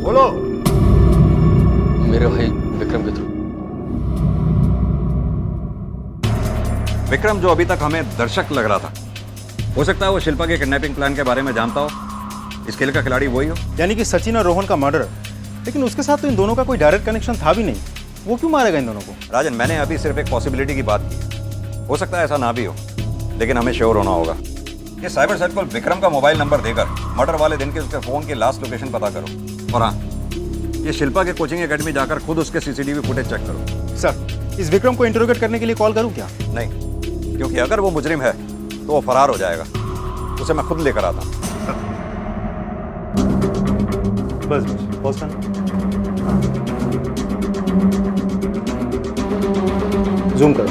बोलो। मेरे भाई विक्रम के थ्रू। विक्रम, जो अभी तक हमें दर्शक लग रहा था, हो सकता है वो शिल्पा के किडनैपिंग प्लान के बारे में जानता हो। इस खेल का खिलाड़ी वही हो। यानी कि सचिन और रोहन का मर्डर, लेकिन उसके साथ तो इन दोनों का कोई डायरेक्ट कनेक्शन था भी नहीं। वो क्यों मारेगा इन दोनों को? राजन, मैंने अभी सिर्फ एक पॉसिबिलिटी की बात की। हो सकता है ऐसा ना भी हो, लेकिन हमें श्योर होना होगा। ये साइबर सेल को विक्रम का मोबाइल नंबर देकर मर्डर वाले दिन के उसके फ़ोन की लास्ट लोकेशन पता करो। और हाँ, ये शिल्पा के कोचिंग एकेडमी जाकर खुद उसके सीसीटीवी फुटेज चेक करो। सर, इस विक्रम को इंटरोगेट करने के लिए कॉल करूँ क्या? नहीं, क्योंकि अगर वो मुजरिम है तो वो फरार हो जाएगा। उसे मैं खुद लेकर आता हूँ। बस बस जूम करो।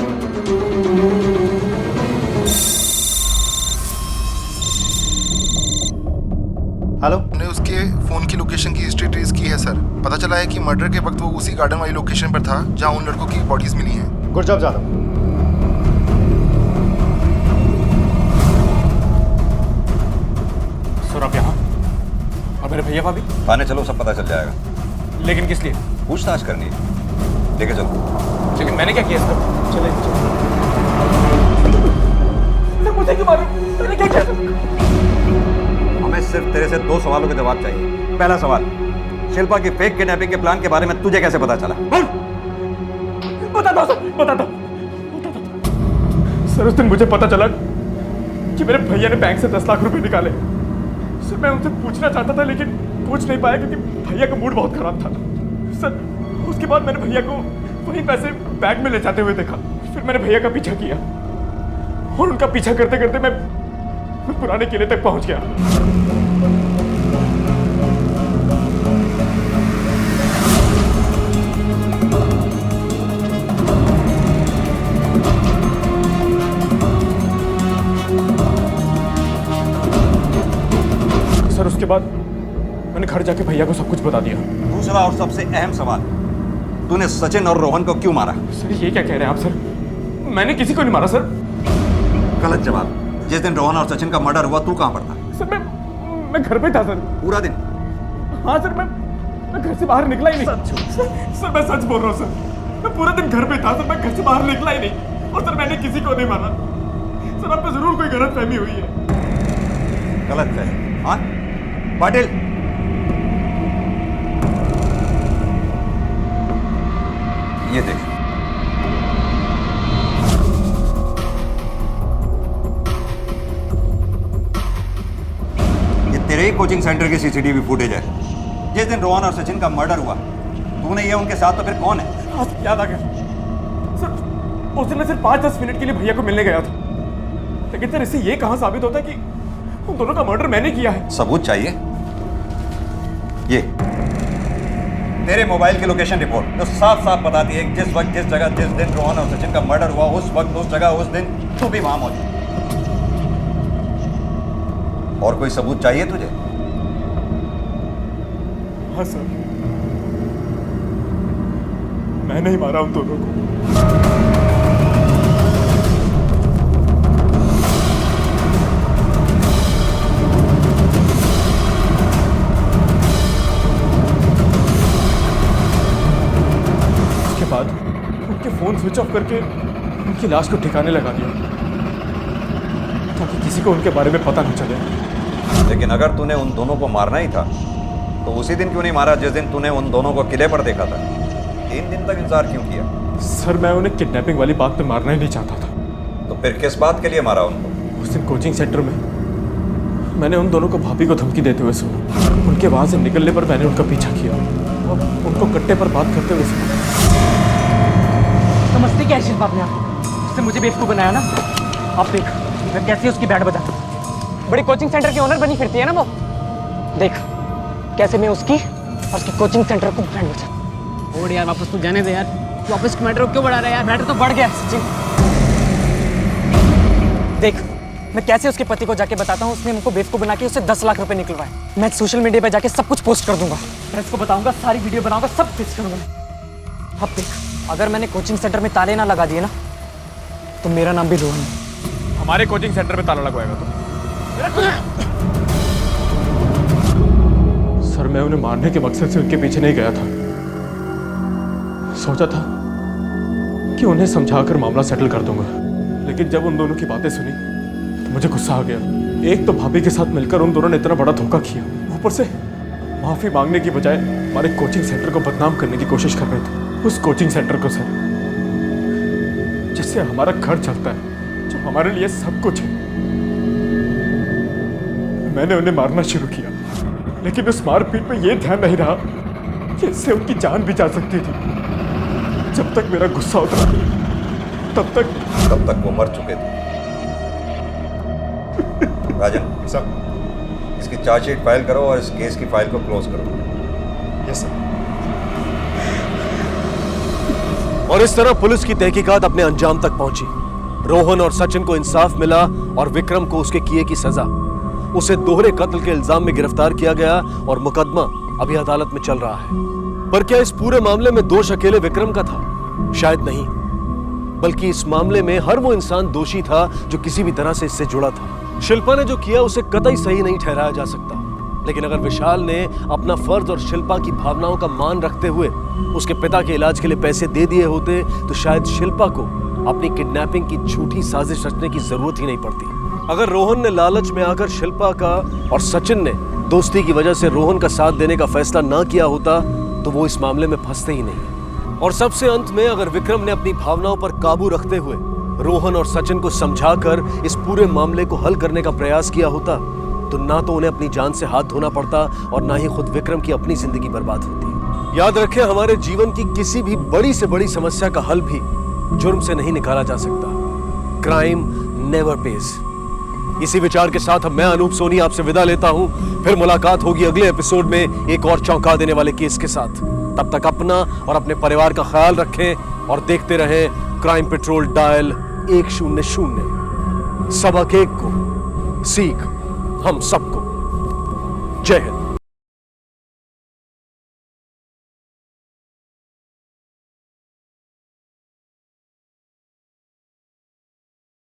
हेलो, हमने उसके फोन की लोकेशन की हिस्ट्री ट्रेस की है सर। पता चला है कि मर्डर के वक्त वो उसी गार्डन वाली लोकेशन पर था जहां उन लड़कों की बॉडीज मिली हैं। Good job Jadav. सर आप यहाँ और मेरे भैया भाभी? थाने चलो, सब पता चल जाएगा। लेकिन किस लिए? पूछताछ करनी है। लेके चलो। लेकिन मैंने क्या किया सर? चले मुझे क्यों मारो? मैंने क्या किया? हमें सिर्फ तेरे से 2 सवालों के जवाब चाहिए। पहला सवाल, शिल्पा की फेक किडनैपिंग के प्लान के बारे में तुझे कैसे पता चला? बता दो सर, बता दो। सर, उस दिन मुझे पता चला कि मेरे भैया ने बैंक से 10 लाख रुपए निकाले। सर, मैं उनसे पूछना चाहता था लेकिन पूछ नहीं पाया क्योंकि भैया का मूड बहुत खराब था। सर, उसके बाद मैंने भैया को वही पैसे बैग में ले जाते हुए देखा। फिर मैंने भैया का पीछा किया और उनका पीछा करते करते मैं पुराने किले तक पहुंच गया। सर, उसके बाद मैंने घर जाके भैया को सब कुछ बता दिया। दूसरा और सबसे अहम सवाल, तूने सचिन और रोहन को क्यों मारा? सर, ये क्या कह रहे हैं आप? सर, मैंने किसी को नहीं मारा सर। गलत जवाब। जिस दिन रोहन और सचिन का मर्डर हुआ तू कहां पर था? सर, मैं घर पे था सर। पूरा दिन? हाँ सर, मैं घर से बाहर निकला ही नहीं। सर, मैं सच बोल रहा हूँ सर। मैं पूरा दिन घर पे था सर, मैं घर से बाहर निकला ही नहीं। और सर, मैंने किसी को नहीं मारा। सर, आप पे जरूर कोई गलतफहमी हुई है। गलतफहमी? हाँ पाटिल, ये देख। ये तेरे ही कोचिंग सेंटर की सीसीटीवी फुटेज है। जिस दिन रोहन और सचिन का मर्डर हुआ तूने ये उनके साथ, तो फिर कौन है? हाँ, याद आ गया सर। उस दिन मैं सिर्फ 5-10 मिनट के लिए भैया को मिलने गया था। लेकिन सर, इससे ये कहां साबित होता है कि उन दोनों का मर्डर मैंने किया है? सबूत चाहिए? ये तेरे मोबाइल की लोकेशन रिपोर्ट जो साफ साफ बताती है जिस वक्त, जिस जगह, जिस दिन रोहन और सचिन का मर्डर हुआ उस वक्त, उस जगह, उस दिन तू भी वहां मौजूद। और कोई सबूत चाहिए तुझे? हाँ सर, मैं नहीं मारा उन दोनों को। उसके बाद उनके फोन स्विच ऑफ करके उनकी लाश को ठिकाने लगा दिया ताकि किसी को उनके बारे में पता न चले। लेकिन अगर तूने उन दोनों को मारना ही था तो उसी दिन क्यों नहीं मारा जिस दिन तूने उन दोनों को किले पर देखा था? 3 दिन तक इंतजार क्यों किया? सर, मैं उन्हें किडनैपिंग वाली बात पे मारना ही नहीं चाहता था। तो फिर किस बात के लिए मारा उनको? उस दिन कोचिंग सेंटर में मैंने उन दोनों को भाभी को धमकी देते हुए सुना। उनके वहां से निकलने पर मैंने उनका पीछा किया और उनको कट्टे पर बात करते हुए सुना। समझते क्या है शिल्पा अपने आप? उसने मुझे बेवकूफ बनाया ना। आप देख मैं कैसे उसकी बैंड बजाता हूँ। बड़ी कोचिंग सेंटर की ओनर बनी फिरती है ना वो। देख कैसे मैं उसकी और उसके कोचिंग सेंटर को बैंड बजाता। और यार वापस तू जाने दे यार। तू वापस के मैटर को क्यों बढ़ा रहा है यार? मैटर तो बढ़ गया सचिन। देख मैं कैसे उसके पति को जाके बताता हूँ उसने हमको बेवकूफ बना के उससे 10 लाख रुपए निकलवाए। मैं सोशल मीडिया पे जाके सब कुछ पोस्ट कर दूंगा। मैं इसको बताऊंगा, सारी वीडियो बनाऊंगा, सब फिक्स करूंगा। अब देख अगर मैंने कोचिंग सेंटर में ताले ना लगा दिए ना तो मेरा नाम भी रोहन है। हमारे कोचिंग सेंटर में ताला लगवाएगा तो? सर, मैं उन्हें मारने के मकसद से उनके पीछे नहीं गया था। सोचा था कि उन्हें समझाकर मामला सेटल कर दूंगा। लेकिन जब उन दोनों की बातें सुनी तो मुझे गुस्सा आ गया। एक तो भाभी के साथ मिलकर उन दोनों ने इतना बड़ा धोखा किया, ऊपर से माफी मांगने की बजाय हमारे कोचिंग सेंटर को बदनाम करने की कोशिश कर रहे थे। उस कोचिंग सेंटर को सर, जिससे हमारा घर चलता है, जो हमारे लिए सब कुछ है। मैंने उन्हें मारना शुरू किया, लेकिन उस मारपीट में यह ध्यान नहीं रहा कि इससे उनकी जान भी जा सकती थी। जब तक मेरा गुस्सा उतरा तब तक वो मर चुके थे। राजन सब इसकी चार्जशीट फाइल करो और इस केस की फाइल को क्लोज करो। Yes sir. और इस तरह पुलिस की तहकीकात अपने अंजाम तक पहुंची। रोहन और सचिन को इंसाफ मिला और विक्रम को उसके किए की सजा। उसे दोहरे कत्ल के इल्जाम में गिरफ्तार किया गया और मुकदमा अभी अदालत में चल रहा है। पर क्या इस पूरे मामले में दोष अकेले विक्रम का था? शायद नहीं, बल्कि इस मामले में हर वो इंसान दोषी था जो किसी भी तरह से इससे जुड़ा था। शिल्पा ने जो किया उसे कतई सही नहीं ठहराया जा सकता, लेकिन अगर विशाल ने अपना फर्ज और शिल्पा की भावनाओं का मान रखते हुए उसके पिता के इलाज के लिए पैसे दे दिए होते तो शायद शिल्पा को अपनी किडनैपिंग की झूठी साजिश रचने की जरूरत ही नहीं पड़ती। अगर रोहन ने लालच में आकर शिल्पा का और सचिन ने दोस्ती की वजह से रोहन का साथ देने का फैसला ना किया होता तो वो इस मामले में फंसते ही नहीं। और सबसे अंत में अगर विक्रम ने अपनी भावनाओं पर काबू रखते हुए रोहन और सचिन को समझाकर इस पूरे मामले को हल करने का प्रयास किया होता तो ना तो उन्हें अपनी जान से हाथ धोना पड़ता और ना ही खुद विक्रम की अपनी जिंदगी बर्बाद होती। याद रखें, हमारे जीवन की किसी भी बड़ी से बड़ी समस्या का हल भी जुर्म से नहीं निकाला जा सकता। Crime never page. इसी विचार के साथ अब मैं अनूप सोनी आपसे विदा लेता हूं। फिर मुलाकात होगी अगले एपिसोड में एक और चौंका देने वाले केस के साथ। तब तक अपना और अपने परिवार का ख्याल रखें और देखते रहें क्राइम पेट्रोल डायल 100। सबक एक को सीख हम सबको। जय हिंद।